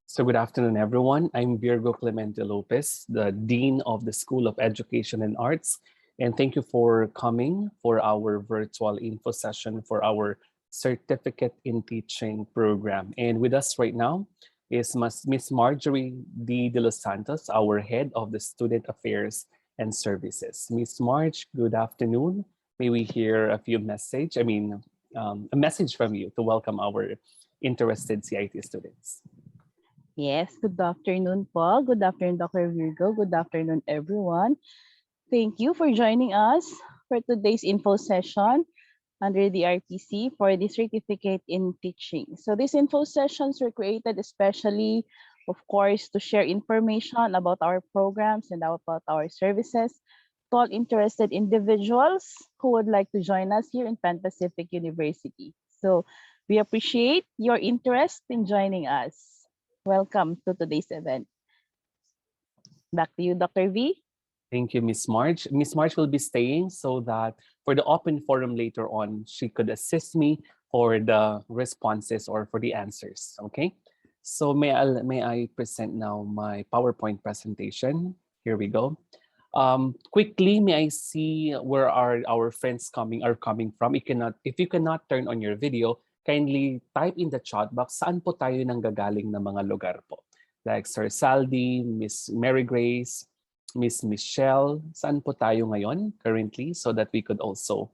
So good afternoon, everyone. I'm Virgo Clemente Lopez, the Dean of the School of Education and Arts. And thank you for coming for our virtual info session for our Certificate in Teaching program. And with us right now is Miss Marjorie D. De Los Santos, our Head of the Student Affairs and Services. Miss Marge, good afternoon. May we hear a message from you to welcome our interested CIT students. Yes, good afternoon po. Good afternoon, Dr. Virgo. Good afternoon, everyone. Thank you for joining us for today's info session under the RTC for the Certificate in Teaching. So these info sessions were created especially, of course, to share information about our programs and about our services to all interested individuals who would like to join us here in Panpacific University. So we appreciate your interest in joining us. Welcome to today's event. Back to you, Dr. V. Thank you, Miss Marge. Miss Marge will be staying so that for the open forum later on, she could assist me for the responses or for the answers. Okay. So may I present now my PowerPoint presentation? Here we go. Quickly, may I see where are our friends coming from? If you cannot turn on your video, kindly type in the chat box saan po tayo nanggagaling na mga lugar po. Like Sir Saldi, Miss Mary Grace, Miss Michelle, saan po tayo ngayon currently so that we could also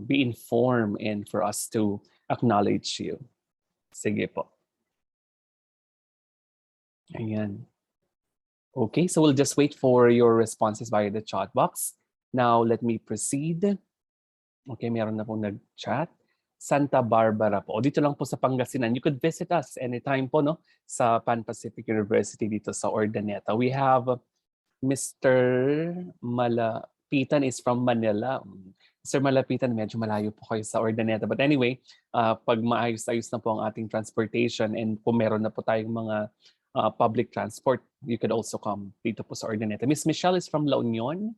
be informed and for us to acknowledge you. Sige po. Ayan. Okay, so we'll just wait for your responses via the chat box. Now, let me proceed. Okay, meron na pong nag-chat. Santa Barbara po. Dito lang po sa Pangasinan. You could visit us anytime po, no? Sa Panpacific University dito sa Urdaneta. We have Mr. Malapitan is from Manila. Sir Malapitan, medyo malayo po kayo sa Urdaneta. But anyway, pag maayos-ayos na po ang ating transportation and kung meron na po tayong mga public transport, you could also come dito po sa Urdaneta. Miss Michelle is from La Union.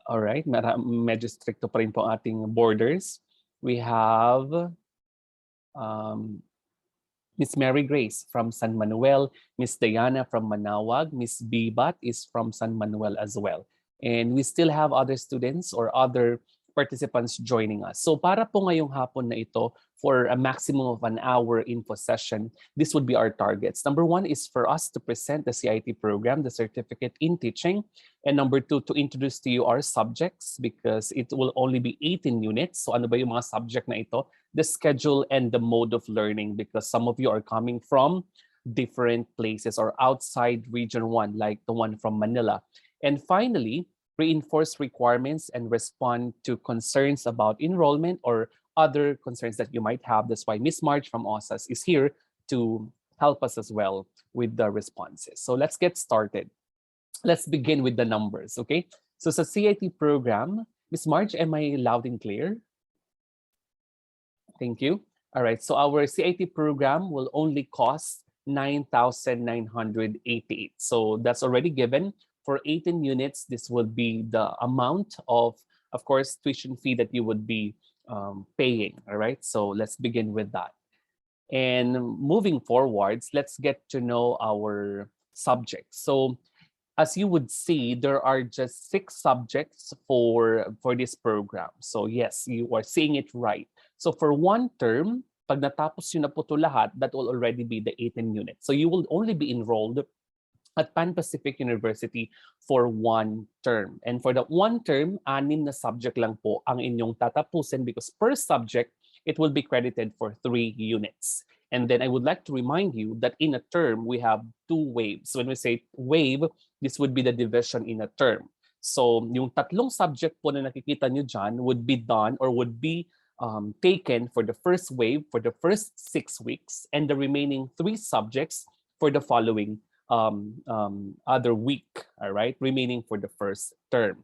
All right, medyo stricto pa rin po ang ating borders. We have Miss Mary Grace from San Manuel, Miss Diana from Manawag, Miss Bibat is from San Manuel as well. And we still have other students or other participants joining us. So para po ngayong hapon na ito, for a maximum of an hour info session, this would be our targets. Number one is for us to present the CIT program, the Certificate in Teaching. And number two, to introduce to you our subjects because it will only be 18 units. So ano ba yung mga subject na ito? The schedule and the mode of learning because some of you are coming from different places or outside Region 1, like the one from Manila. And finally, reinforce requirements and respond to concerns about enrollment or other concerns that you might have. That's why Miss Marge from OSAS is here to help us as well with the responses. So let's get started. Let's begin with the numbers, okay? So sa CIT program, Miss Marge, am I loud and clear? Thank you. All right, so our CIT program will only cost 9,988. So that's already given. For 18 units, this would be the amount of course, tuition fee that you would be paying, all right? So let's begin with that. And moving forwards, let's get to know our subjects. So as you would see, there are just 6 subjects for this program. So yes, you are seeing it right. So for one term, pag natapos yun na po ito lahat, that will already be the 18 units. So you will only be enrolled at Panpacific University for one term. And for that one term, 6 na subject lang po ang inyong tatapusin because per subject, it will be credited for 3 units. And then I would like to remind you that in a term, we have 2 waves. When we say wave, this would be the division in a term. So yung 3 subject po na nakikita nyo dyan would be done or would be taken for the first wave for the first 6 weeks and the remaining 3 subjects for the following other week, all right, remaining for the first term.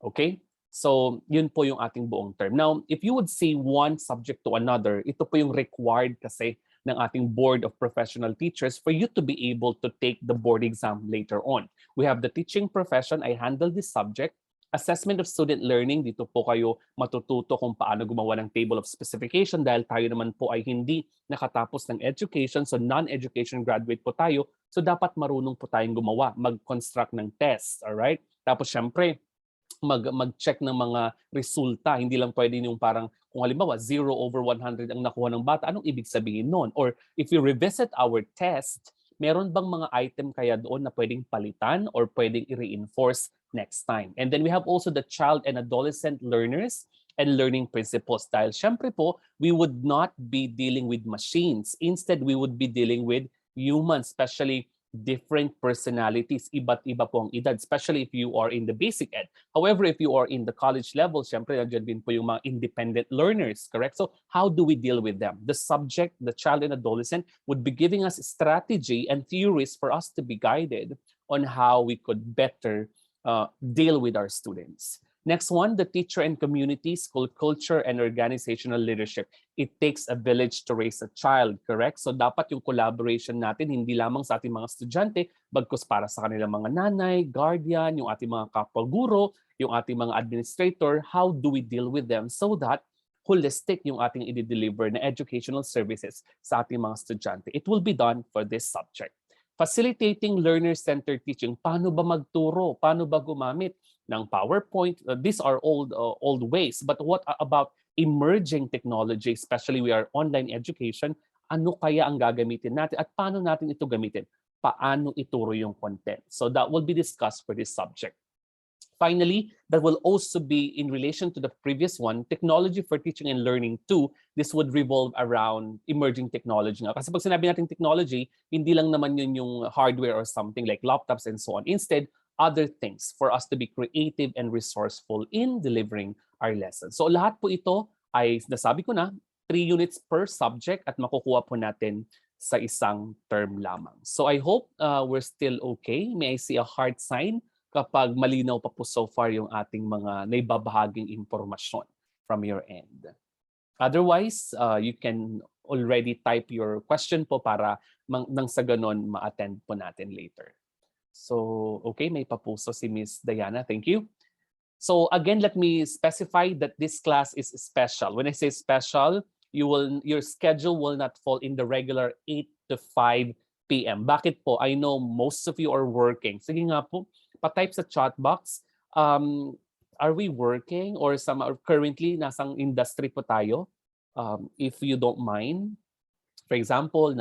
Okay, so yun po yung ating buong term. Now, if you would see one subject to another, ito po yung required kasi ng ating Board of Professional Teachers for you to be able to take the board exam later on. We have the teaching profession. I handle this subject. Assessment of student learning, dito po kayo matututo kung paano gumawa ng table of specification dahil tayo naman po ay hindi nakatapos ng education, so non-education graduate po tayo. So dapat marunong po tayong gumawa, mag-construct ng test, alright? Tapos syempre, mag-check ng mga resulta. Hindi lang pwede yung parang kung halimbawa 0/100 ang nakuha ng bata, anong ibig sabihin nun? Or if we revisit our test, meron bang mga item kaya doon na pwedeng palitan or pwedeng i-reinforce next time? And then we have also the child and adolescent learners and learning principles. Dahil syempre po, we would not be dealing with machines. Instead, we would be dealing with humans, especially different personalities, iba't iba po ang edad, especially if you are in the basic ed. However, if you are in the college level, syempre nandiyan din po yung mga independent learners, correct? So how do we deal with them? The subject, the child and adolescent, would be giving us strategy and theories for us to be guided on how we could better deal with our students. Next one, the teacher and community, school culture and organizational leadership. It takes a village to raise a child, correct? So dapat yung collaboration natin hindi lamang sa ating mga estudyante, bagkus para sa kanilang mga nanay, guardian, yung ating mga kapwa-guro, yung ating mga administrator. How do we deal with them so that holistic yung ating i-deliver na educational services sa ating mga estudyante? It will be done for this subject. Facilitating learner-centered teaching. Paano ba magturo? Paano ba gumamit ng PowerPoint? These are old ways. But what about emerging technology, especially we are online education? Ano kaya ang gagamitin natin at paano natin ito gamitin? Paano ituro yung content? So that will be discussed for this subject. Finally, that will also be in relation to the previous one, technology for teaching and learning too. This would revolve around emerging technology. Kasi pag sinabi natin technology, hindi lang naman yun yung hardware or something like laptops and so on. Instead, other things for us to be creative and resourceful in delivering our lessons. So lahat po ito ay nasabi ko na, 3 units per subject at makukuha po natin sa isang term lamang. So I hope we're still okay. May I see a heart sign kapag malinaw pa po so far yung ating mga naibabahaging impormasyon from your end. Otherwise, you can already type your question po para nang sa ganon ma-attend po natin later. So, okay, may papuso si Miss Diana. Thank you. So again, let me specify that this class is special. When I say special, your schedule will not fall in the regular 8 to 5 p.m. Bakit po? I know most of you are working. Sige nga po, pa-type sa chat box. Are we working or currently nasang industry po tayo? If you don't mind. For example,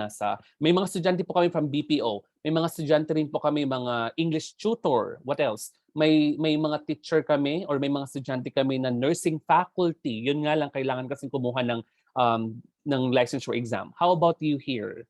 may mga estudyante po kami from BPO. May mga estudyante rin po kami mga English tutor. What else? May mga teacher kami or may mga estudyante kami na nursing faculty. Yun nga lang, kailangan kasi kumuha ng licensure exam. How about you here?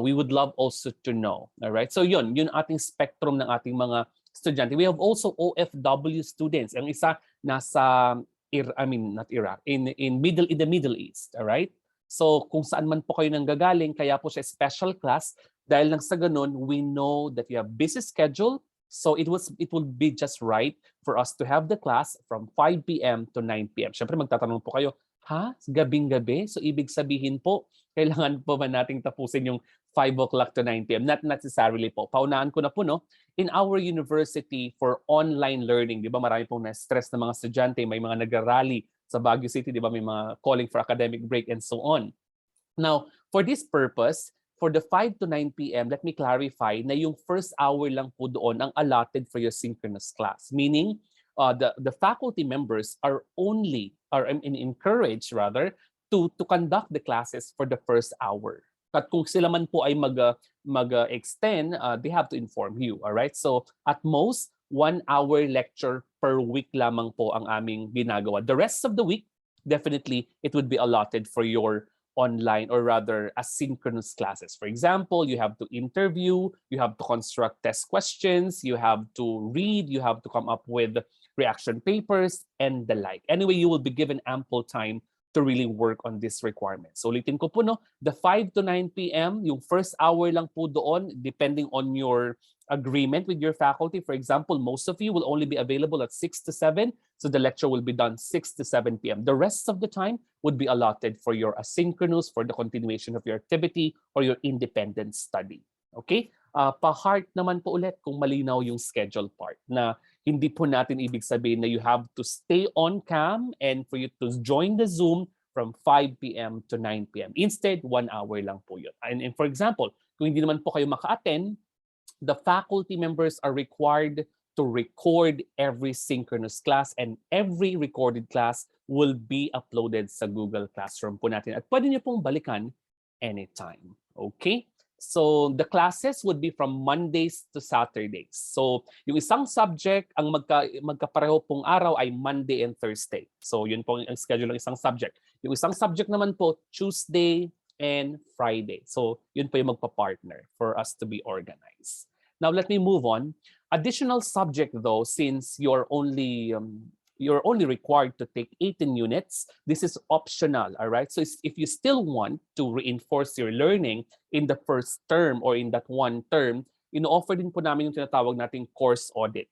We would love also to know. All right? So yun ating spectrum ng ating mga estudyante. We have also OFW students. Ang isa nasa not Iraq, in the Middle East, all right? So kung saan man po kayo nanggagaling, kaya po siya special class dahil lang sa ganun, we know that you have busy schedule. So it would be just right for us to have the class from 5 p.m. to 9 p.m. Syempre magtatanong po kayo, gabing-gabi? So ibig sabihin po, kailangan po ba nating tapusin yung 5 o'clock to 9 p.m.? Not necessarily po. Paunaan ko na po, no? In our university for online learning, di ba marami pong na-stress na mga estudyante, may mga nag-rally sa Baguio City, di ba may mga calling for academic break and so on. Now, for this purpose, for the 5 to 9 p.m., let me clarify na yung first hour lang po doon ang allotted for your synchronous class. Meaning, the faculty members are encouraged rather to conduct the classes for the first hour. At kung sila man po ay mag-extend, they have to inform you. All right? So at most, 1 hour lecture per week lamang po ang aming ginagawa. The rest of the week, definitely, it would be allotted for your online or rather asynchronous classes. For example, you have to interview, you have to construct test questions, you have to read, you have to come up with reaction papers, and the like. Anyway, you will be given ample time to really work on this requirement. So ulitin ko po, no, the 5 to 9 p.m., yung first hour lang po doon, depending on your agreement with your faculty. For example, most of you will only be available at 6 to 7, so the lecture will be done 6 to 7 p.m. The rest of the time would be allotted for your asynchronous, for the continuation of your activity, or your independent study. Okay? Pa-heart naman po ulit kung malinaw yung schedule part na Hindi po natin ibig sabihin na you have to stay on cam and for you to join the Zoom from 5 p.m. to 9 p.m. Instead, 1 hour lang po yun. And for example, kung hindi naman po kayo maka-attend, the faculty members are required to record every synchronous class and every recorded class will be uploaded sa Google Classroom po natin. At pwede niyo pong balikan anytime. Okay? So the classes would be from Mondays to Saturdays. So yung isang subject, ang magkapareho pong araw ay Monday and Thursday. So yun po ang schedule ng isang subject. Yung isang subject naman po, Tuesday and Friday. So yun po yung magpa-partner for us to be organized. Now let me move on. Additional subject though, since you're only required to take 18 units, this is optional, all right? So if you still want to reinforce your learning in the first term or in that one term, ino-offer din po namin yung tinatawag nating course audit.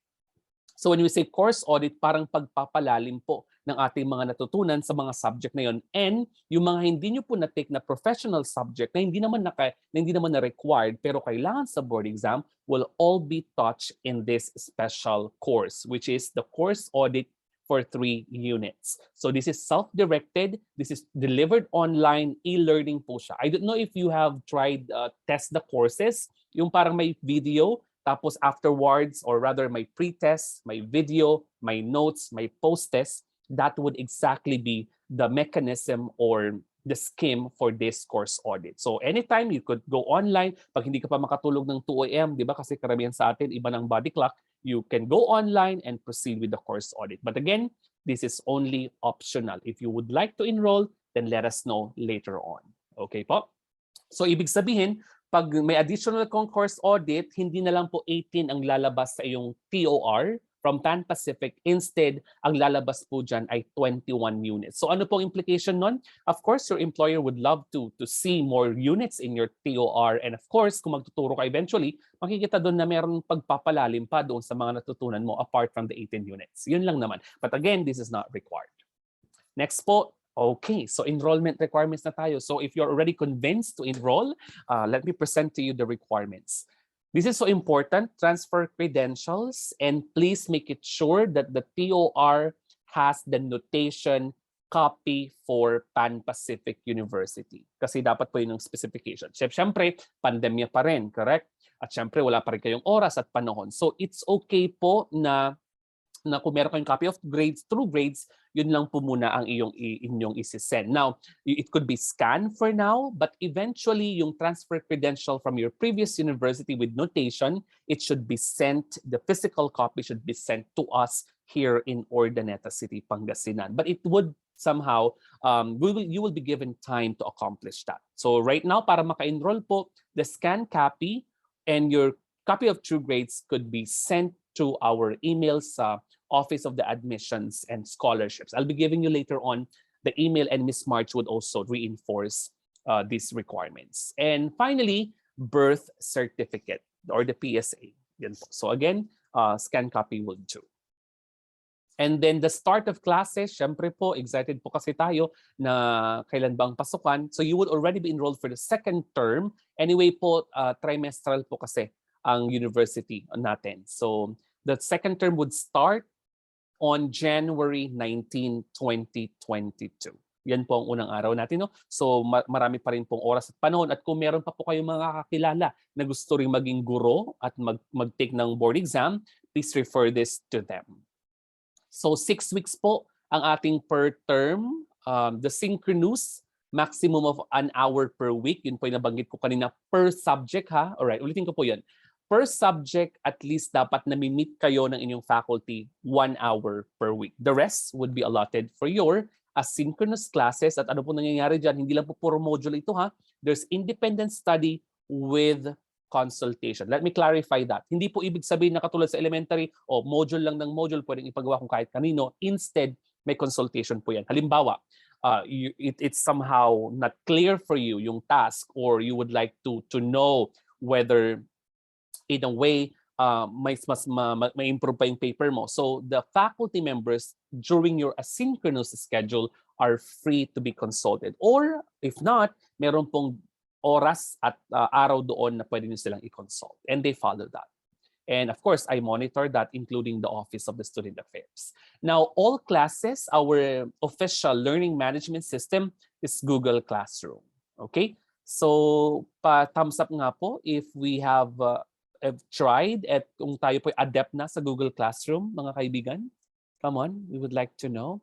So when we say course audit, parang pagpapalalim po ng ating mga natutunan sa mga subject na yon. And yung mga hindi nyo po na-take na professional subject na hindi naman na required pero kailangan sa board exam will all be taught in this special course, which is the course audit for 3 units. So this is self-directed. This is delivered online, e-learning po siya. I don't know if you have tried test the courses, yung parang may video, tapos afterwards, or rather may pre-test, may video, may notes, may post-test. That would exactly be the mechanism or the scheme for this course audit. So anytime you could go online, pag hindi ka pa makatulog ng 2 a.m., di ba? Kasi karamihan sa atin, iba ng body clock, you can go online and proceed with the course audit. But again, this is only optional. If you would like to enroll, then let us know later on. Okay po? So ibig sabihin, pag may additional kong course audit, hindi na lang po 18 ang lalabas sa iyong TOR from Panpacific. Instead, ang lalabas po dyan ay 21 units. So ano pong implication nun? Of course, your employer would love to see more units in your TOR. And of course, kung magtuturo ka eventually, makikita doon na mayroong pagpapalalim pa doon sa mga natutunan mo apart from the 18 units. Yun lang naman. But again, this is not required. Next po. Okay, so enrollment requirements na tayo. So if you're already convinced to enroll, let me present to you the requirements. This is so important, transfer credentials, and please make it sure that the TOR has the notation copy for Pan-Pacific University. Kasi dapat po yun ang specification. Siyempre, pandemya pa rin, correct? At siyempre, wala pa rin kayong oras at panahon. So it's okay po na kung meron kayong copy of grades, true grades, yun lang po muna ang inyong isi-send. Now, it could be scanned for now, but eventually yung transfer credential from your previous university with notation, it should be sent, the physical copy should be sent to us here in Urdaneta City, Pangasinan. But it would somehow, you will be given time to accomplish that. So right now, para maka-enroll po, the scanned copy and your copy of true grades could be sent to our email sa Office of the Admissions and Scholarships. I'll be giving you later on the email, and Ms. March would also reinforce these requirements. And finally, birth certificate or the PSA. So again, scan copy will do. And then the start of classes, syempre po, excited po kasi tayo na kailan bang pasukan. So you would already be enrolled for the second term. Anyway po, trimestral po kasi ang university natin. So the second term would start on January 19, 2022. Yan po ang unang araw natin. No? So marami pa rin pong oras at panahon. At kung meron pa po kayong mga kakilala na gusto rin maging guro at mag-take ng board exam, please refer this to them. So 6 weeks po ang ating per term. The synchronous, maximum of 1 hour per week. Yun po yung nabanggit ko kanina per subject ha. Alright, ulitin ko po yun. Per subject, at least dapat nami-meet kayo ng inyong faculty 1 hour per week. The rest would be allotted for your asynchronous classes. At ano po nangyayari dyan, hindi lang po puro module ito ha. There's independent study with consultation. Let me clarify that. Hindi po ibig sabihin na katulad sa elementary, module lang ng module, pwedeng ipagawa kung kahit kanino. Instead, may consultation po yan. Halimbawa, it's somehow not clear for you yung task, or you would like to know whether in a way, may improve pa yung paper mo. So the faculty members during your asynchronous schedule are free to be consulted. Or if not, meron pong oras at araw doon na pwede nyo silang i-consult. And they follow that. And of course, I monitor that, including the Office of the Student Affairs. Now, all classes, our official learning management system is Google Classroom. Okay? So, pa-thumbs up nga po if we have tried at kung tayo po adept na sa Google Classroom, mga kaibigan. Come on, we would like to know.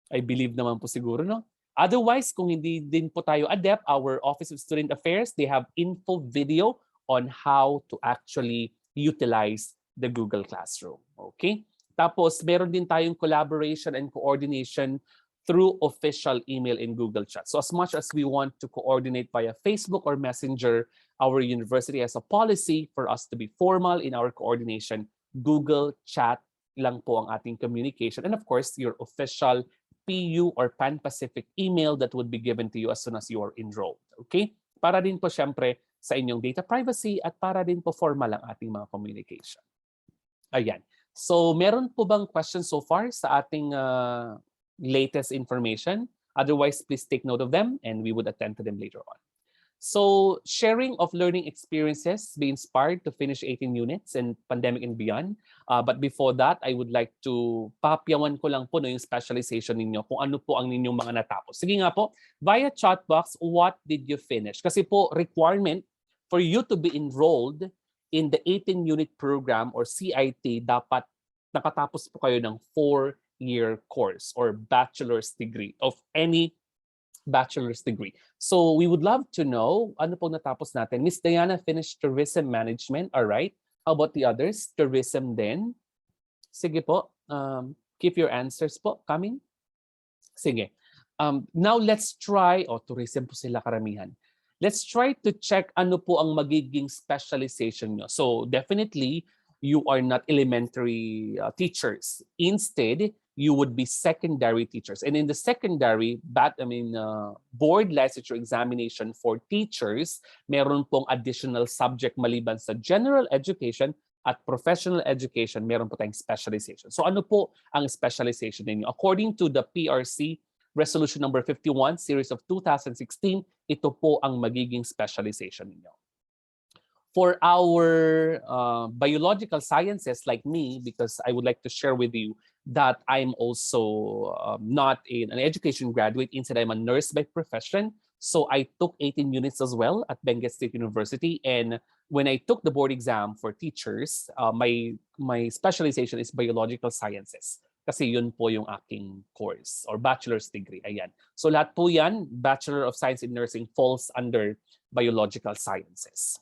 I believe naman po siguro, no? Otherwise, kung hindi din po tayo adept, our Office of Student Affairs, they have info video on how to actually utilize the Google Classroom. Okay? Tapos, meron din tayong collaboration and coordination through official email in Google Chat. So as much as we want to coordinate via Facebook or Messenger, our university has a policy for us to be formal in our coordination. Google Chat lang po ang ating communication. And of course, your official PU or Panpacific email that would be given to you as soon as you are enrolled. Okay? Para din po syempre sa inyong data privacy at para din po formal ang ating mga communication. Ayan. So meron po bang questions so far sa ating latest information? Otherwise, please take note of them and we would attend to them later on. So sharing of learning experiences, be inspired to finish 18 units in pandemic and beyond. But before that, I would like to papyawan ko lang po no, yung specialization ninyo, kung ano po ang ninyong mga natapos. Sige nga po, via chat box, what did you finish? Kasi po requirement for you to be enrolled in the 18-unit program or CIT, dapat nakatapos po kayo ng 4-year course or bachelor's degree of any bachelor's degree. So we would love to know, ano pong natapos natin? Miss Diana finished tourism management, all right. How about the others? Tourism din. Sige po, keep your answers po coming. Sige. Now let's try, tourism po sila karamihan. Let's try to check ano po ang magiging specialization nyo. So definitely, you are not elementary teachers. Instead, you would be secondary teachers. And in the secondary, board licensure examination for teachers, meron pong additional subject maliban sa general education at professional education, meron po tayong specialization. So ano po ang specialization ninyo? According to the PRC Resolution number 51, series of 2016, ito po ang magiging specialization ninyo. For our biological sciences like me, because I would like to share with you that I'm also not an education graduate, instead I'm a nurse by profession. So I took 18 units as well at Benguet State University. And when I took the board exam for teachers, my specialization is biological sciences. Kasi yun po yung aking course or bachelor's degree. Ayan. So lahat po yan, Bachelor of Science in Nursing falls under biological sciences.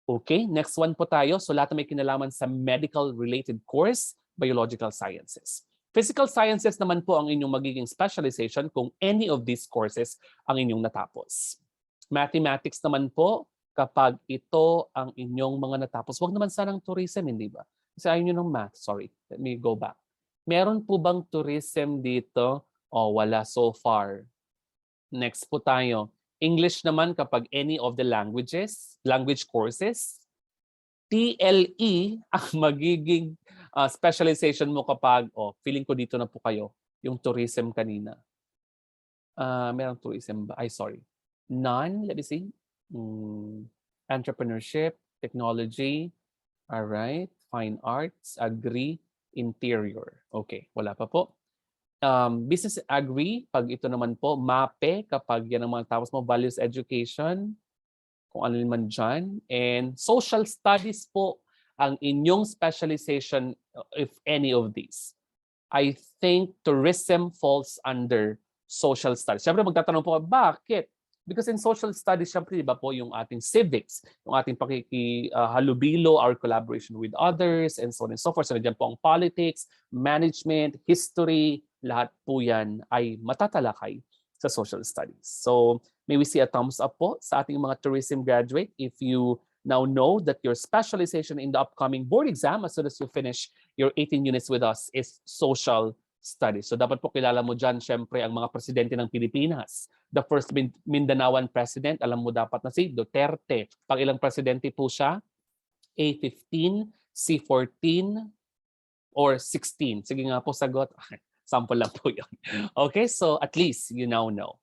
Okay, next one po tayo. So lahat na may kinalaman sa medical-related course, biological sciences. Physical sciences naman po ang inyong magiging specialization kung any of these courses ang inyong natapos. Mathematics naman po kapag ito ang inyong mga natapos. Huwag naman sanang tourism, hindi ba? Kasi ayaw nyo ng math. Sorry, let me go back. Meron po bang tourism dito? Wala so far. Next po tayo. English naman kapag any of the language courses. TLE ang magiging specialization mo kapag, feeling ko dito na po kayo, yung tourism kanina. Merong tourism ba? Sorry. None, let me see. Entrepreneurship, technology, all right, fine arts, agri, interior. Okay, wala pa po. Business agri, pag ito naman po, MAPE, kapag yan ang mga tapos mo, values education, kung ano naman dyan. And social studies po ang inyong specialization, if any of these. I think tourism falls under social studies. Siyempre magtatanong po, bakit? Because in social studies, siyempre, di ba po, yung ating civics, yung ating pakikihalubilo, our collaboration with others, and so on and so forth. So, nandiyan po ang politics, management, history, lahat po yan ay matatalakay sa social studies. So, may we see a thumbs up po sa ating mga tourism graduate if you now know that your specialization in the upcoming board exam as soon as you finish your 18 units with us is social studies. So dapat po kilala mo dyan, syempre, ang mga presidente ng Pilipinas. The first Mindanaoan president, alam mo dapat na si Duterte. Pang ilang presidente po siya? A15, C14, or 16. Sige nga po, sagot. Sample lang po yun. Okay, so at least you now know.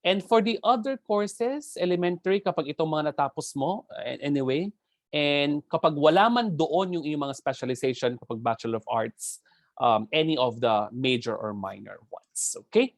And for the other courses, elementary, kapag itong mga natapos mo, anyway, And kapag wala man doon yung iyong mga specialization, kapag Bachelor of Arts, any of the major or minor ones. Okay?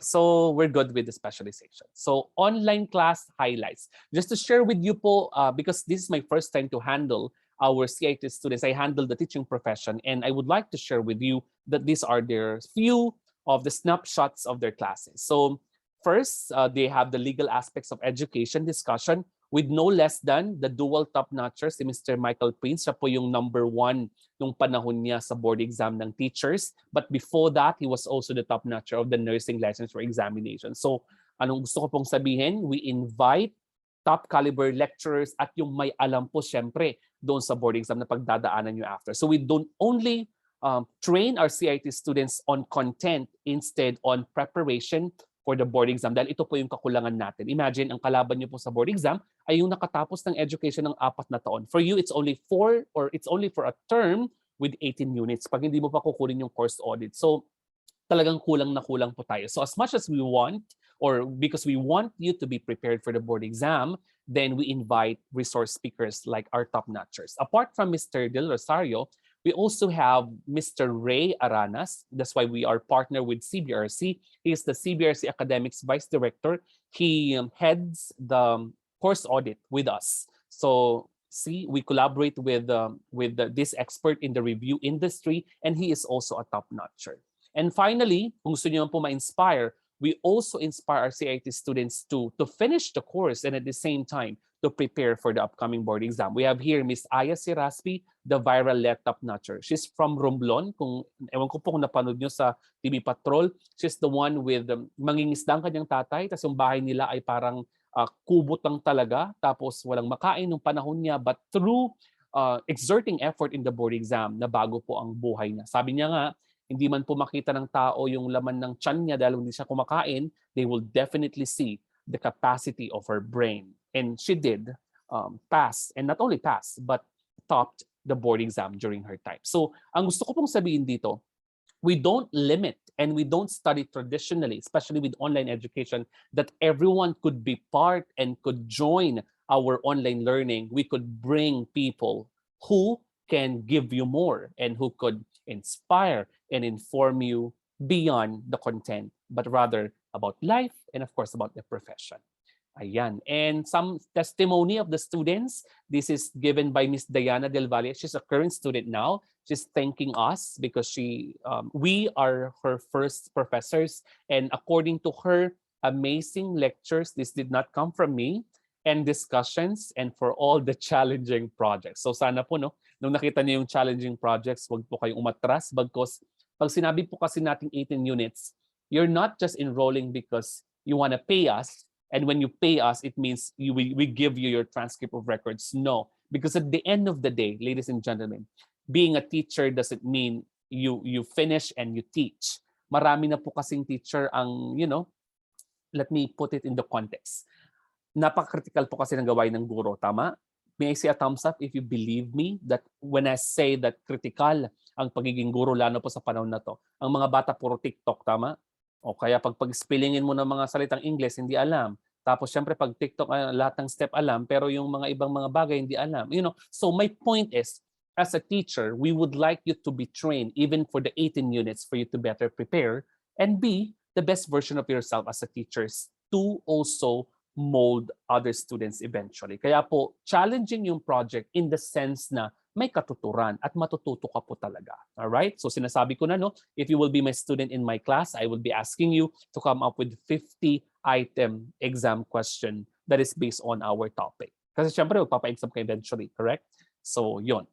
So we're good with the specialization. So online class highlights. Just to share with you po, because this is my first time to handle our CIT students, I handle the teaching profession, and I would like to share with you that these are their few of the snapshots of their classes. So first, they have the legal aspects of education discussion with no less than the dual top-notcher, si Mr. Michael Prince. Siya po yung #1 nung panahon niya sa board exam ng teachers. But before that, he was also the top-notcher of the nursing licensure examination. So anong gusto ko pong sabihin? We invite top caliber lecturers at yung may alam po syempre doon sa board exam na pagdadaanan nyo after. So we don't only train our CIT students on content, instead on preparation for the board exam, dahil ito po yung kakulangan natin. Imagine, ang kalaban nyo po sa board exam ay yung nakatapos ng education ng 4 na taon. For you, it's only 4 or it's only for a term with 18 units pag hindi mo pa kukunin yung course audit. So talagang kulang na kulang po tayo. So as much as we want, or because we want you to be prepared for the board exam, then we invite resource speakers like our top-notchers. Apart from Mr. Del Rosario, we also have Mr. Ray Aranas. That's why we are partner with CBRC. He is the CBRC Academics Vice Director. He heads the course audit with us. So see, we collaborate with this expert in the review industry, and he is also a top-notcher. And finally, kung gusto niyo po ma-inspire, we also inspire our CIT students to finish the course and at the same time to prepare for the upcoming board exam. We have here Miss Aya Siraspi, the viral laptop notcher. She's from Romblon. Kung ewan ko po kung napanood nyo sa TV Patrol, she's the one with mangingisda ang kanyang tatay, tapos yung bahay nila ay parang kubot lang talaga, tapos walang makain nung panahon niya, but through exerting effort in the board exam, nabago po ang buhay niya. Sabi niya nga, hindi man po makita ng tao yung laman ng tiyan niya dahil hindi siya kumakain, they will definitely see the capacity of her brain. And she did pass, and not only pass, but topped the board exam during her time. So, ang gusto ko pong sabihin dito, we don't limit and we don't study traditionally, especially with online education, that everyone could be part and could join our online learning. We could bring people who can give you more and who could inspire and inform you beyond the content, but rather about life and of course about the profession. Ayan. And some testimony of the students. This is given by Miss Diana Del Valle. She's a current student now. She's thanking us because we are her first professors. And according to her amazing lectures, this did not come from me, and discussions, and for all the challenging projects. So sana po, no, nung nakita niyo yung challenging projects, wag po kayong umatras. Bagkos, pag sinabi po kasi nating 18 units, you're not just enrolling because you want to pay us. And when you pay us, it means we give you your transcript of records. No, because at the end of the day, ladies and gentlemen, being a teacher doesn't mean you finish and you teach. Marami na po kasing teacher ang, let me put it in the context. Napaka-critical po kasi ng gawain ng guro, tama? May I say a thumbs up if you believe me that when I say that critical ang pagiging guro, lalo po sa panahon na to. Ang mga bata puro TikTok, tama? O kaya pag-spellingin mo ng mga salitang English, hindi alam. Tapos syempre pag TikTok, lahat ng step alam, pero yung mga ibang mga bagay hindi alam. So my point is, as a teacher, we would like you to be trained even for the 18 units for you to better prepare and be the best version of yourself as a teacher to also mold other students eventually. Kaya po, challenging yung project in the sense na may katuturan at matututo ka po talaga. All right? So sinasabi ko na, no, if you will be my student in my class, I will be asking you to come up with 50-item exam question that is based on our topic. Kasi syempre, magpapa-exam ka eventually, correct? So, yon.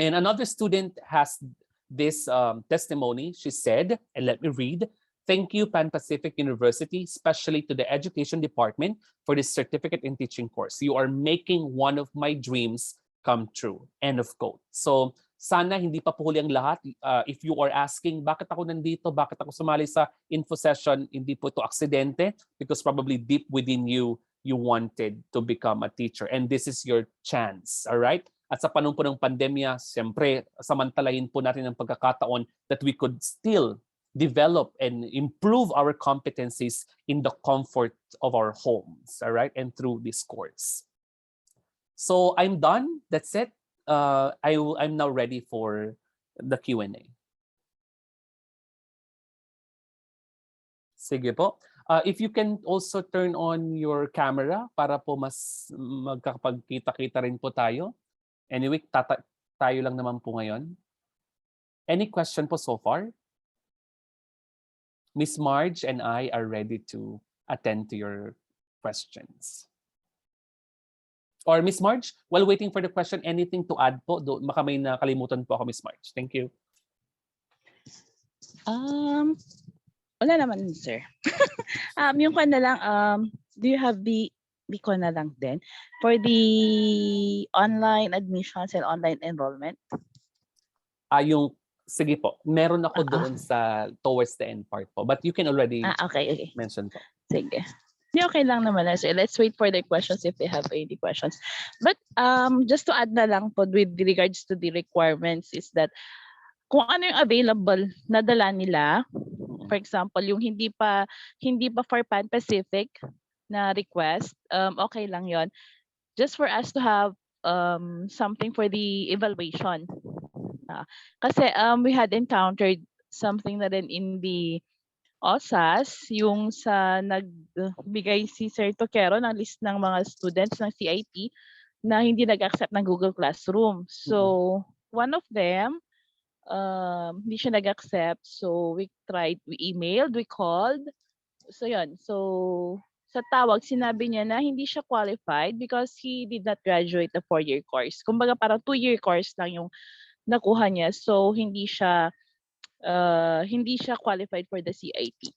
And another student has this testimony. She said, and let me read, "Thank you, Panpacific University, especially to the Education Department for this certificate in teaching course. You are making one of my dreams come true." End of quote. So sana hindi pa po huli ang lahat. If you are asking, bakit ako nandito? Bakit ako sumali sa info session? Hindi po ito aksidente because probably deep within you, you wanted to become a teacher. And this is your chance. All right? At sa panahon po ng pandemya, siyempre, samantalahin po natin ang pagkakataon that we could still develop and improve our competencies in the comfort of our homes. All right? And through this course. So I'm done. That's it. I'm now ready for the Q&A. Sige po. If you can also turn on your camera para po mas magkakapagkita-kita rin po tayo. Anyway, tayo lang naman po ngayon. Any question po so far? Miss Marge and I are ready to attend to your questions. Or Miss Marge, while waiting for the question, anything to add po? Baka may nakalimutan po ako, Miss Marge. Thank you. Wala naman, sir. Yung ko na lang, do you have the ko na lang din for the online admissions and online enrollment? Sige po, meron ako doon sa towards the end part po. But you can already okay. mention po. Sige. Okay lang naman. So let's wait for their questions if they have any questions. But just to add na lang po with regards to the requirements is that kung ano yung available na dala nila, for example, yung hindi pa for Panpacific na request, okay lang yon. Just for us to have something for the evaluation. Kasi we had encountered something na rin in the OSAS, yung sa nagbigay si Sir Toquero ng list ng mga students ng CIT na hindi nag-accept ng Google Classroom. So, one of them, hindi siya nag-accept. So, we emailed, we called. So, yun. So, sa tawag, sinabi niya na hindi siya qualified because he did not graduate a 4-year course. Kumbaga, parang 2-year course lang yung nakuha niya. So, hindi siya qualified for the CIT.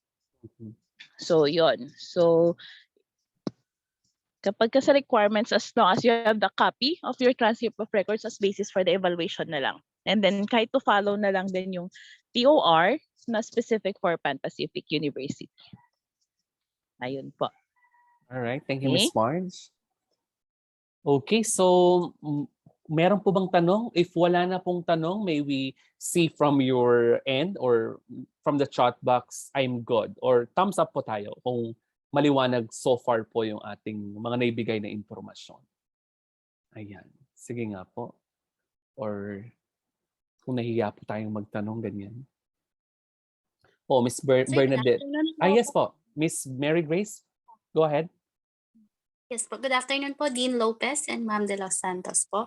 So, yun. So, kapag sa requirements, as long as you have the copy of your transcript of records as basis for the evaluation na lang. And then, kahit to follow na lang din yung TOR na specific for Panpacific University. Ayun po. All right. Thank you, Ms. Marge. Okay, so meron po bang tanong? If wala na pong tanong, may we see from your end or from the chat box, I'm good. Or thumbs up po tayo kung maliwanag so far po yung ating mga naibigay na impormasyon. Ayan. Sige nga po. Or kung nahiya po tayong magtanong, ganyan. Oh, Miss Bernadette. Yes po. Miss Mary Grace, go ahead. Yes po. Good afternoon po, Dean Lopez and Ma'am De Los Santos po.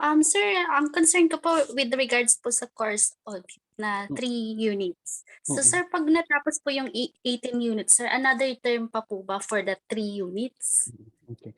Sir, ang concern ko po with regards po sa course audit na 3 units. So sir, pag natapos po yung 18 units, sir, another term pa po ba for the 3 units? Okay.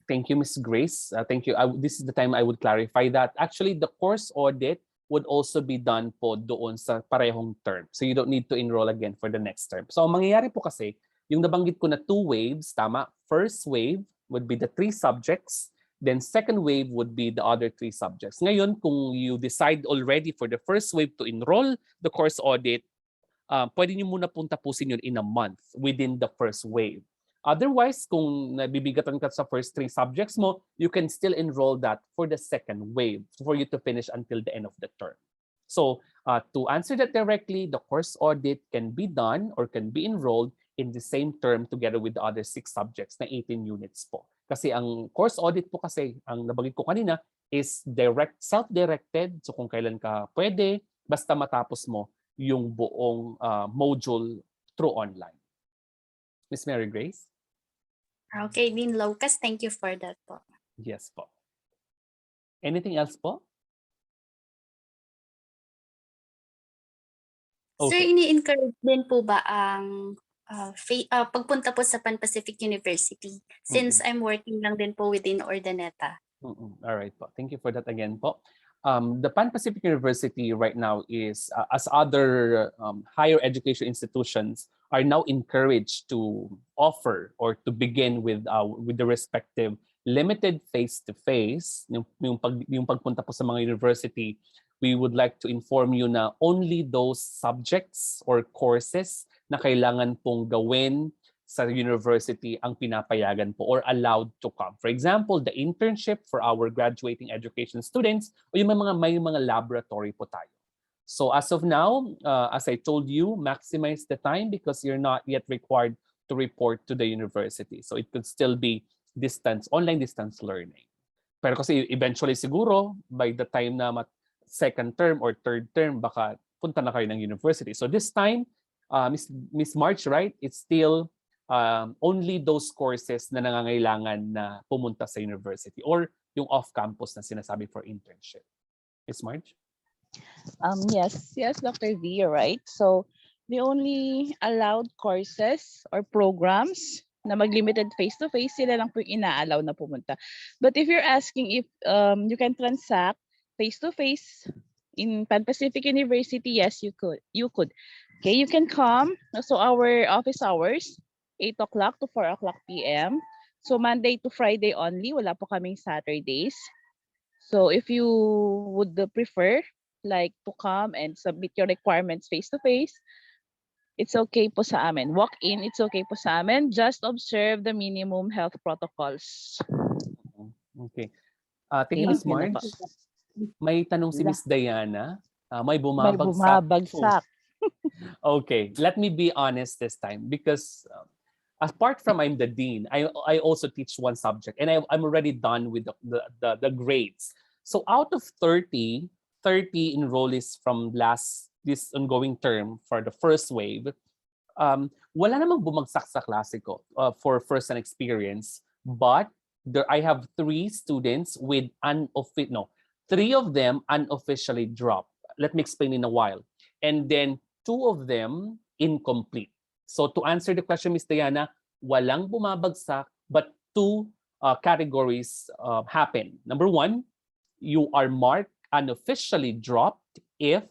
Thank you, Miss Grace. Thank you. This is the time I would clarify that. Actually, the course audit would also be done po doon sa parehong term. So you don't need to enroll again for the next term. So ang mangyayari po kasi, yung nabanggit ko na 2 waves, tama? First wave would be the 3 subjects. Then second wave would be the other 3 subjects. Ngayon, kung you decide already for the first wave to enroll the course audit, pwede nyo muna pong tapusin yun in a month within the first wave. Otherwise, kung nabibigatan ka sa first 3 subjects mo, you can still enroll that for the second wave for you to finish until the end of the term. So to answer that directly, the course audit can be done or can be enrolled in the same term together with the other 6 subjects na 18 units po. Kasi ang course audit po kasi, ang nabanggit ko kanina, is self-directed. So kung kailan ka pwede, basta matapos mo yung buong module through online. Miss Mary Grace? Okay, Dean Lucas, thank you for that po. Yes po. Anything else po? Okay. Sir, ini-encourage din po ba ang pagpunta po sa Panpacific University since I'm working lang din po within Ordaneta? All right po. Thank you for that again po. The Panpacific University right now is, as other higher education institutions, are now encouraged to offer or to begin with the respective limited face-to-face, yung pagpunta po sa mga university. We would like to inform you na only those subjects or courses na kailangan pong gawin sa university ang pinapayagan po or allowed to come. For example, the internship for our graduating education students o yung may mga laboratory po tayo. So as of now, as I told you, maximize the time because you're not yet required to report to the university. So it could still be online distance learning. Pero kasi eventually siguro, by the time na second term or third term, baka punta na kayo ng university. So this time, Miss March, right? It's still only those courses na nangangailangan na pumunta sa university or yung off-campus na sinasabi for internship. Miss March? Yes, Dr. V, you're right. So the only allowed courses or programs na mag-limited face-to-face, sila lang po yung ina-allow na pumunta. But if you're asking if you can transact face-to-face in Panpacific University, yes, you could. Okay, you can come. So our office hours, 8 o'clock to 4 o'clock p.m. So Monday to Friday only, wala po kaming Saturdays. So if you would prefer like to come and submit your requirements face-to-face, it's okay po sa amin. Walk in, it's okay po sa amin. Just observe the minimum health protocols. Okay. Thank you, Ms. Marge. May tanong si Ms. Diana. May bumabagsak. Okay, let me be honest this time because apart from I'm the dean, I also teach one subject and I'm already done with the grades. So out of 30 enrollees from this ongoing term for the first wave, wala namang bumagsak sa klase ko for first-hand experience, but I have 3 students with 3 of them unofficially dropped. Let me explain in a while. And then 2 of them incomplete. So to answer the question, Ms. Diana, walang bumabagsak, but 2 categories happen. Number 1, you are marked unofficially dropped if,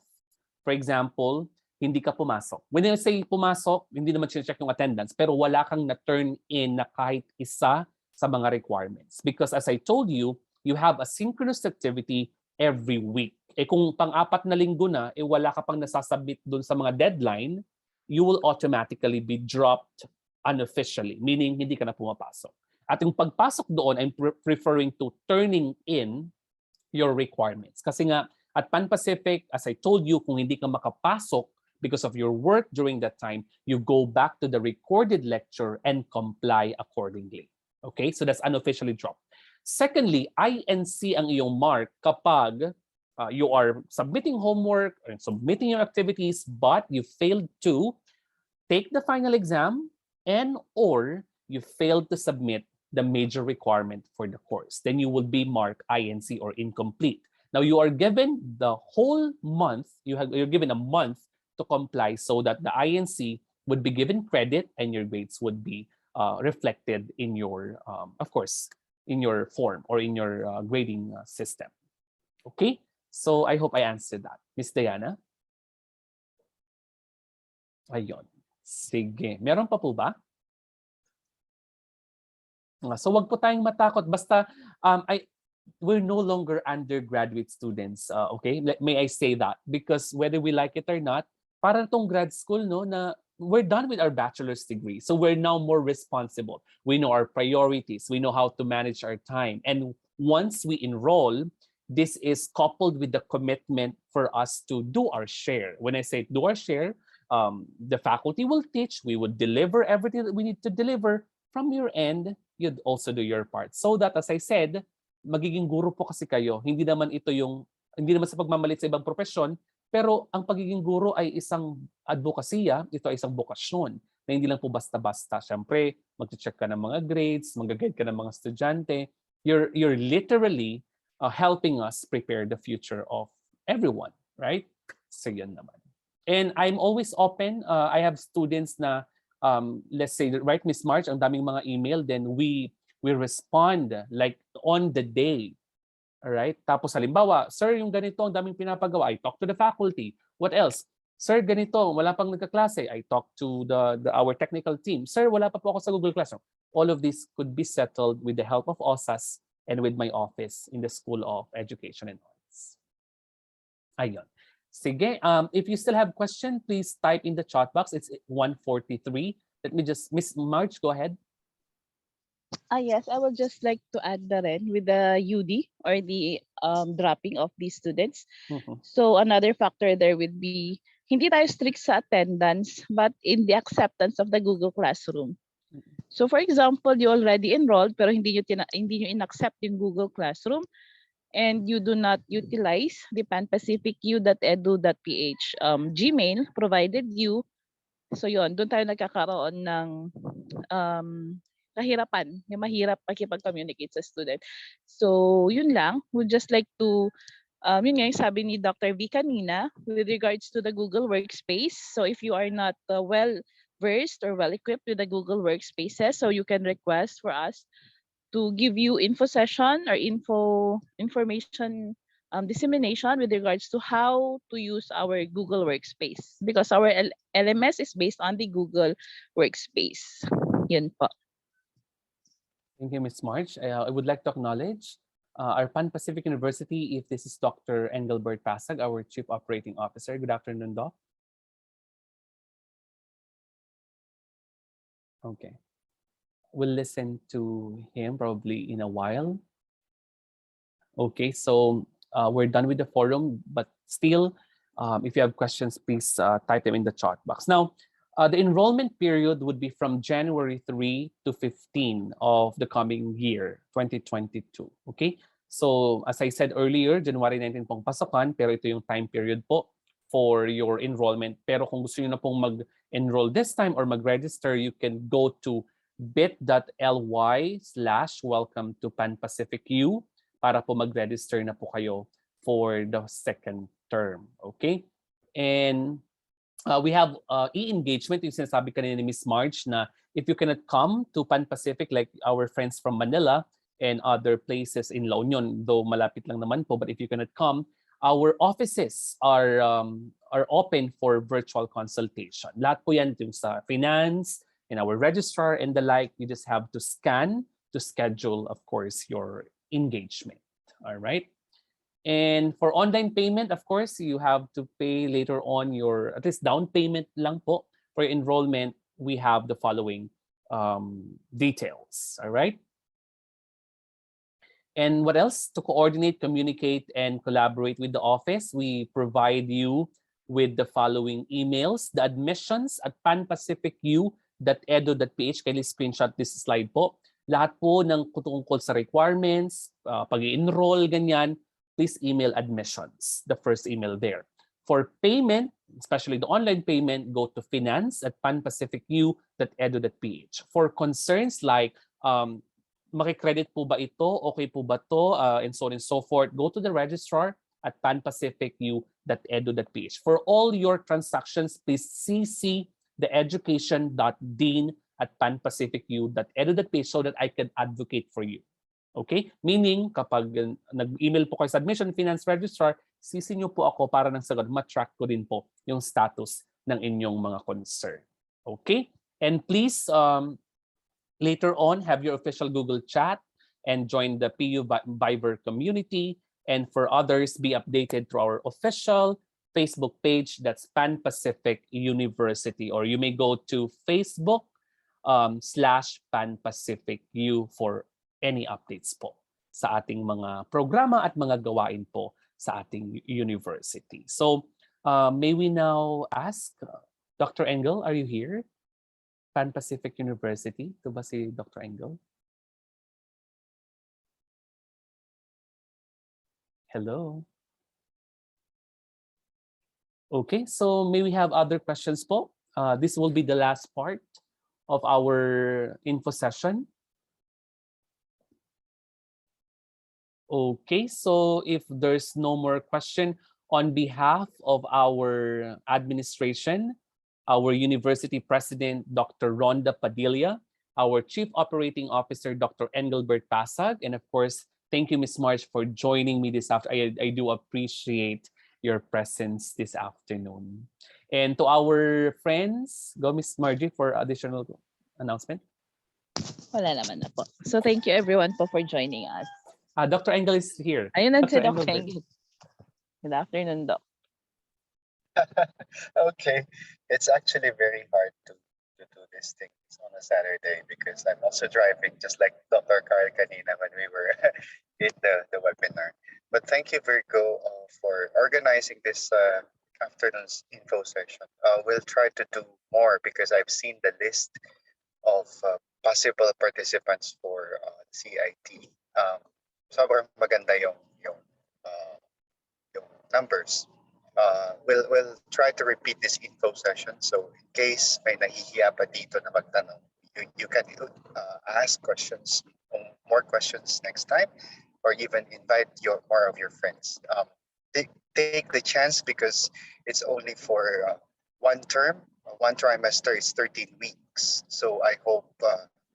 for example, hindi ka pumasok. When I say pumasok, hindi naman check yung attendance, pero wala kang na-turn in na kahit isa sa mga requirements. Because as I told you, you have a synchronous activity every week. Kung pang-4 na linggo na, wala ka pang nasasubmit dun sa mga deadline, you will automatically be dropped unofficially, meaning hindi ka na pumapasok. At yung pagpasok doon, I'm referring to turning in your requirements. Kasi nga, at Panpacific, as I told you, kung hindi ka makapasok because of your work during that time, you go back to the recorded lecture and comply accordingly. Okay? So that's unofficially dropped. Secondly, INC ang iyong mark kapag you are submitting homework or submitting your activities, but you failed to take the final exam and or you failed to submit the major requirement for the course. Then you will be marked INC or incomplete. Now you are given the whole month, you're given a month to comply so that the INC would be given credit and your grades would be reflected in your, of course, in your form or in your grading system. Okay? So I hope I answered that. Miss Diana? Ayun. Sige. Meron pa po ba? So wag po tayong matakot. Basta we're no longer undergraduate students. Okay? May I say that? Because whether we like it or not, parang tong grad school, no, na we're done with our bachelor's degree. So we're now more responsible. We know our priorities. We know how to manage our time. And once we enroll, this is coupled with the commitment for us to do our share. When I say do our share, the faculty will teach, we would deliver everything that we need to deliver. From your end, you'd also do your part. So that, as I said, magiging guro po kasi kayo. Hindi naman sa pagmamalit sa ibang profesyon, pero ang pagiging guro ay isang advokasya, ito ay isang bokasyon na hindi lang po basta-basta. Siyempre, mag-check ka ng mga grades, mag-guide ka ng mga estudyante. You're literally helping us prepare the future of everyone, right? So yun naman. And I'm always open. I have students na, let's say, right, Miss March, ang daming mga email, then we respond like on the day. All right? Tapos halimbawa, sir, yung ganito, ang daming pinapagawa. I talk to the faculty. What else? Sir, ganito, wala pang nagkaklase. I talk to our technical team. Sir, wala pa po ako sa Google Classroom. All of this could be settled with the help of OSAS and with my office in the School of Education and Arts. Ayun. Sige, if you still have question, please type in the chat box. It's 143. Let me just, Miss March, go ahead. Yes, I would just like to add the rin with the UD or the dropping of these students. So another factor there would be, hindi tayo strict sa attendance, but in the acceptance of the Google Classroom. So for example, you already enrolled pero hindi nyo inaccept yung Google Classroom and you do not utilize the panpacificu.edu.ph Gmail provided you. So yun, doon tayo nagkakaroon ng kahirapan, yung mahirap makipag-communicate sa student. So yun lang, would just like to yun nga yung sabi ni Dr. V kanina with regards to the Google Workspace. So if you are not well versed or well equipped with the Google Workspaces, so you can request for us to give you info session or information dissemination with regards to how to use our Google Workspace because our LMS is based on the Google Workspace. Yun po. Thank you, Ms. March. I would like to acknowledge our Pan-Pacific University, if this is Dr. Engelbert Pasag, our Chief Operating Officer. Good afternoon, Doc. Okay. We'll listen to him probably in a while. Okay, so we're done with the forum, but still, if you have questions, please type them in the chat box. Now, the enrollment period would be from January 3 to 15 of the coming year, 2022. Okay, so as I said earlier, January 19 pong pasokan, pero ito yung time period po for your enrollment. Pero kung gusto niyo na pong mag-enroll this time or mag-register, you can go to bit.ly/welcome to Panpacificu para po mag-register na po kayo for the second term. Okay? And we have e-engagement, yung sinasabi kanina ni Ms. March na if you cannot come to Pan-Pacific like our friends from Manila and other places in La Union, though malapit lang naman po, but if you cannot come, our offices are open for virtual consultation. Lahat po yan yung sa finance, and our registrar and the like. You just have to scan to schedule, of course, your engagement. All right. And for online payment, of course, you have to pay later on your at least down payment lang po for enrollment. We have the following details. All right. And what else? To coordinate, communicate, and collaborate with the office, we provide you with the following emails. The admissions@panpacificu.edu.ph. Kindly screenshot this slide po. Lahat po ng tungkol sa requirements, pag-i-enroll, ganyan, please email admissions, the first email there. For payment, especially the online payment, go to finance@panpacificu.edu.ph. For concerns like makikredit po ba ito, okay po ba to, and so on and so forth, go to the registrar at panpacificu.edu.ph. For all your transactions, please CC the education.dean@panpacificu.edu.ph so that I can advocate for you. Okay? Meaning, kapag nag-email po kayo sa Admission Finance Registrar, CC nyo po ako para nang sagad matrack ko din po yung status ng inyong mga concern. Okay? And please, later on, have your official Google chat and join the PU Viber community. And for others, be updated through our official Facebook page, that's Pan-Pacific University, or you may go to Facebook/Pan-Pacific U for any updates po sa ating mga programa at mga gawain po sa ating university. So may we now ask, Dr. Engel, are you here? Pan-Pacific University, ito ba si Dr. Engel? Hello. Okay, so may we have other questions po? This will be the last part of our info session. Okay, so if there's no more question, on behalf of our administration, our university president, Dr. Rhonda Padilla, our Chief Operating Officer, Dr. Engelbert Pasag, and of course, thank you, Ms. March, for joining me this afternoon. I do appreciate your presence this afternoon. And to our friends, go Ms. Margie for additional announcement. Wala naman na po. So thank you everyone po for joining us. Dr. Engel is here. Ayun na si Dr. Dr. Engelbert. Engel. Good afternoon, Doc. Okay, it's actually very hard to do these things on a Saturday because I'm also driving, just like Dr. Carl kanina when we were in the webinar. But thank you, Virgo, for organizing this afternoon's info session. We'll try to do more because I've seen the list of possible participants for CIT. Sobrang maganda uh, yung numbers. We'll try to repeat this info session. So in case may nahihiya pa dito na magtanong, you can ask questions, more questions next time, or even invite more of your friends. Take the chance because it's only for one term. One trimester is 13 weeks. So I hope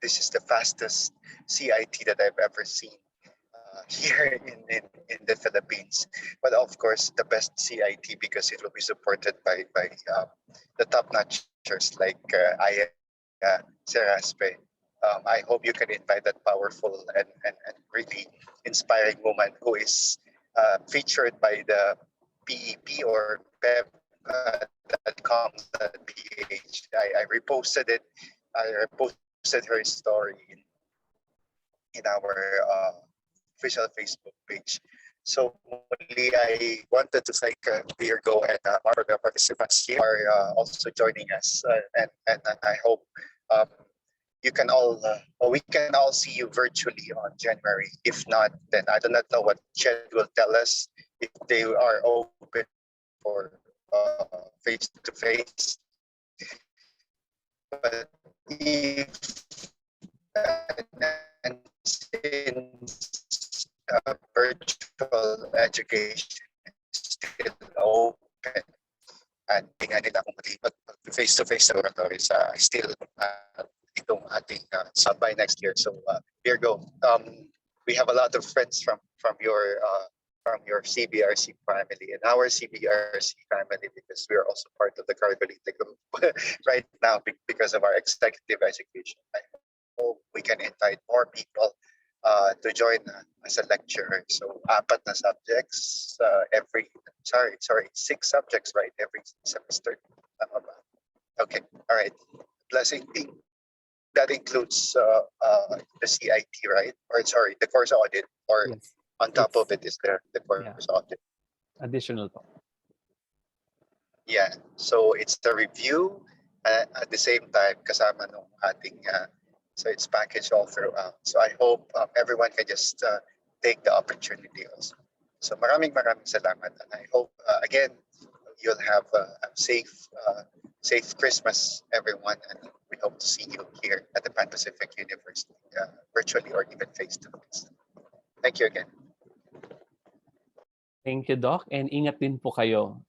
this is the fastest CIT that I've ever seen here in the Philippines. But of course, the best CIT because it will be supported by the top-notchers like Seraspe. I hope you can invite that powerful and really inspiring woman who is featured by the PEP or pep.com.ph. I reposted it. I reposted her story in our official Facebook page. So muli, I wanted to thank Virgo and our participants here are also joining us, and I hope um, you can all or we can all see you virtually on January. If not, then I do not know what Shed will tell us if they are open for face to face. But if and since virtual education is still open and nga nila kung face-to-face laboratories still itong ating by next year. So Virgo, we have a lot of friends from your CBRC family and our CBRC family because we are also part of the Carbolite group right now because of our executive education. I hope we can invite more people to join as a lecturer. So apat na subjects six subjects, right, every semester. Okay, all right. Plus, that includes the CIT, right? Or sorry, the course audit, or Yes. on top of it is there the course audit. Additional po. Yeah, so it's the review at the same time kasama nung ating so it's packaged all throughout. So I hope everyone can just take the opportunity also. So maraming salamat, and I hope again you'll have a safe Christmas, everyone, and we hope to see you here at the Panpacific University, virtually or even face to face. Thank you again. Thank you, Doc. And ingat din po kayo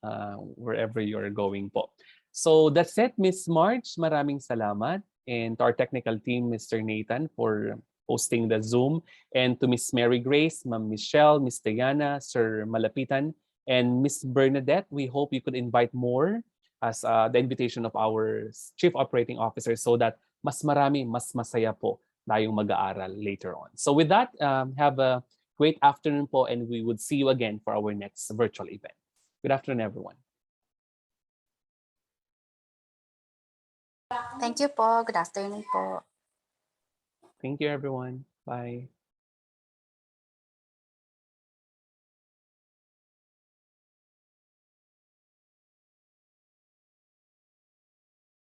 wherever you're going po. So that's it, Miss March. Maraming salamat. And to our technical team, Mr. Nathan, for hosting the Zoom. And to Miss Mary Grace, Ma'am Michelle, Miss Diana, Sir Malapitan, and Miss Bernadette. We hope you could invite more as the invitation of our Chief Operating Officer so that mas marami, mas masaya po tayong mag-aaral later on. So with that, have a great afternoon po, and we would see you again for our next virtual event. Good afternoon, everyone. Thank you po. Good afternoon po. Thank you, everyone. Bye.